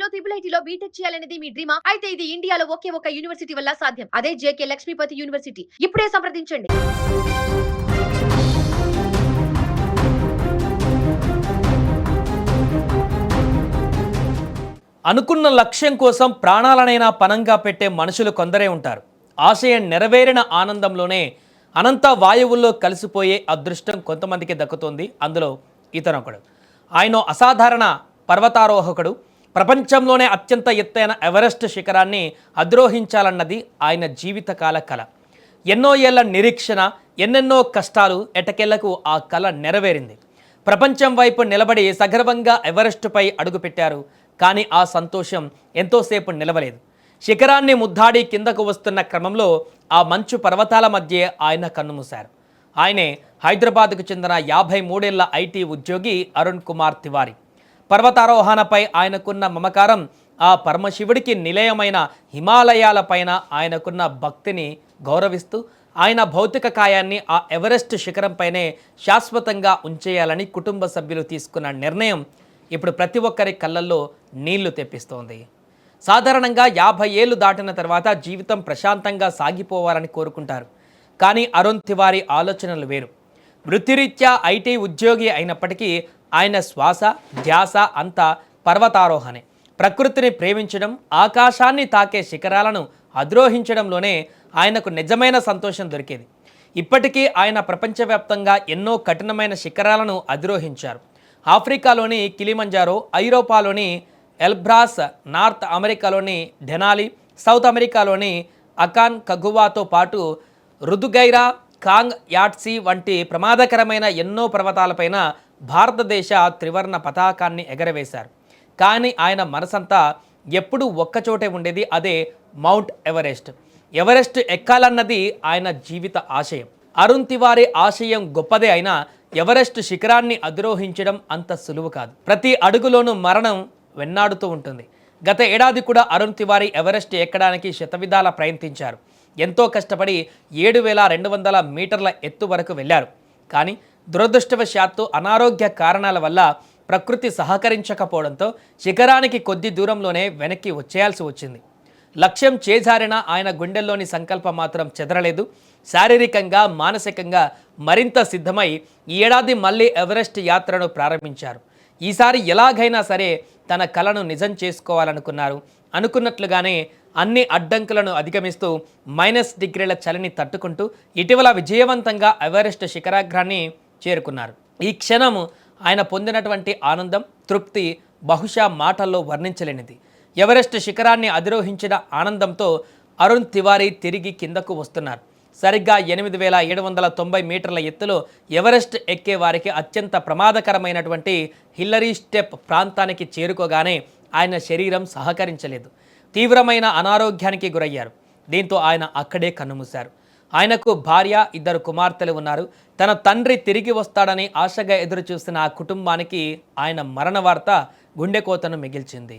ఐఐటీలో triple ఐటీలో BTech చేయాలనేది మీ డ్రీమా? అయితే ఇది ఇండియాలో ఒకే ఒక యూనివర్సిటీ వల్ల సాధ్యం. అదే జేకే లక్ష్మీపతి యూనివర్సిటీ. ఇప్పుడే సంప్రదించండి. అనుకున్న లక్ష్యం కోసం ప్రాణాలనైనా పణంగా పెట్టే మనుషులు కొందరే ఉంటారు. ఆశయం నెరవేరిన ఆనందంలోనే అనంత వాయువుల్లో కలిసిపోయే అదృష్టం కొంతమందికి దక్కుతుంది. అందులో ఇతనొకడు. ఆయన అసాధారణ పర్వతారోహకుడు. ప్రపంచంలోనే అత్యంత ఎత్తైన ఎవరెస్ట్ శిఖరాన్ని అధిరోహించాలన్నది ఆయన జీవితకాల కల. ఎన్నో ఏళ్ల నిరీక్షణ, ఎన్నెన్నో కష్టాలు ఎటకెళ్లకు ఆ కల నెరవేరింది. ప్రపంచం వైపు నిలబడి సగర్వంగా ఎవరెస్టుపై అడుగుపెట్టారు. కానీ ఆ సంతోషం ఎంతోసేపు నిలవలేదు. శిఖరాన్ని ముద్దాడి కిందకు వస్తున్న క్రమంలో ఆ మంచు పర్వతాల మధ్య ఆయన కన్నుమూశారు. ఆయనే హైదరాబాద్కు చెందిన 53 ఏళ్ల ఐటీ ఉద్యోగి అరుణ్ కుమార్ తివారీ. పర్వతారోహణపై ఆయనకున్న మమకారం, ఆ పరమశివుడికి నిలయమైన హిమాలయాలపైన ఆయనకున్న భక్తిని గౌరవిస్తూ ఆయన భౌతిక కాయాన్ని ఆ ఎవరెస్ట్ శిఖరంపైనే శాశ్వతంగా ఉంచేయాలని కుటుంబ సభ్యులు తీసుకున్న నిర్ణయం ఇప్పుడు ప్రతి ఒక్కరి కళ్ళల్లో నీళ్లు తెప్పిస్తోంది. సాధారణంగా 50 ఏళ్లు దాటిన తర్వాత జీవితం ప్రశాంతంగా సాగిపోవాలని కోరుకుంటారు. కానీ అరుణ్ తివారీ ఆలోచనలు వేరు. వృత్తిరీత్యా ఐటీ ఉద్యోగి అయినప్పటికీ ఆయన శ్వాస ధ్యాస అంతా పర్వతారోహణే. ప్రకృతిని ప్రేమించడం, ఆకాశాన్ని తాకే శిఖరాలను అధిరోహించడంలోనే ఆయనకు నిజమైన సంతోషం దొరికేది. ఇప్పటికీ ఆయన ప్రపంచవ్యాప్తంగా ఎన్నో కఠినమైన శిఖరాలను అధిరోహించారు. ఆఫ్రికాలోని కిలిమంజారో, ఐరోపాలోని ఎల్బ్రాస్, నార్త్ అమెరికాలోని డెనాలి, సౌత్ అమెరికాలోని అకాన్ కగువాతో పాటు రుదుగైరా, కాంగ్ యాట్సీ వంటి ప్రమాదకరమైన ఎన్నో పర్వతాలపైన భారతదేశ త్రివర్ణ పతాకాన్ని ఎగరవేశారు. కానీ ఆయన మనసంతా ఎప్పుడూ ఒక్కచోటే ఉండేది, అదే మౌంట్ ఎవరెస్ట్. ఎవరెస్ట్ ఎక్కాలన్నది ఆయన జీవిత ఆశయం. అరుణ్ తివారీ ఆశయం గొప్పదే అయినా ఎవరెస్ట్ శిఖరాన్ని అధిరోహించడం అంత సులువు కాదు. ప్రతి అడుగులోనూ మరణం వెన్నాడుతూ ఉంటుంది. గత ఏడాది కూడా అరుణ్ తివారీ ఎవరెస్ట్ ఎక్కడానికి శతవిధాల ప్రయత్నించారు. ఎంతో కష్టపడి 7,200 మీటర్ల ఎత్తు వరకు వెళ్ళారు. కానీ దురదృష్టవశాత్తు అనారోగ్య కారణాల వల్ల ప్రకృతి సహకరించకపోవడంతో శిఖరానికి కొద్ది దూరంలోనే వెనక్కి వచ్చేయాల్సి వచ్చింది. లక్ష్యం చేజారిన ఆయన గుండెల్లోని సంకల్పం మాత్రం చెదరలేదు. శారీరకంగా, మానసికంగా మరింత సిద్ధమై ఈ ఏడాది మళ్ళీ ఎవరెస్ట్ యాత్రను ప్రారంభించారు. ఈసారి ఎలాగైనా సరే తన కలను నిజం చేసుకోవాలనుకున్నారు. అనుకున్నట్లుగానే అన్ని అడ్డంకులను అధిగమిస్తూ -డిగ్రీల చలిని తట్టుకుంటూ ఇటీవల విజయవంతంగా ఎవరెస్ట్ శిఖరాగ్రాన్ని చేరుకున్నారు. ఈ క్షణం ఆయన పొందినటువంటి ఆనందం, తృప్తి బహుశా మాటల్లో వర్ణించలేనిది. ఎవరెస్ట్ శిఖరాన్ని అధిరోహించిన ఆనందంతో అరుణ్ తివారీ తిరిగి కిందకు వస్తున్నారు. సరిగ్గా 8,790 మీటర్ల ఎత్తులో ఎవరెస్ట్ ఎక్కే వారికి అత్యంత ప్రమాదకరమైనటువంటి హిల్లరీ స్టెప్ ప్రాంతానికి చేరుకోగానే ఆయన శరీరం సహకరించలేదు. తీవ్రమైన అనారోగ్యానికి గురయ్యారు. దీంతో ఆయన అక్కడే కన్నుమూశారు. ఆయనకు భార్య, 2 కుమార్తెలు ఉన్నారు. తన తండ్రి తిరిగి వస్తాడని ఆశగా ఎదురుచూస్తున్న ఆ కుటుంబానికి ఆయన మరణ వార్త గుండెకోతను మిగిల్చింది.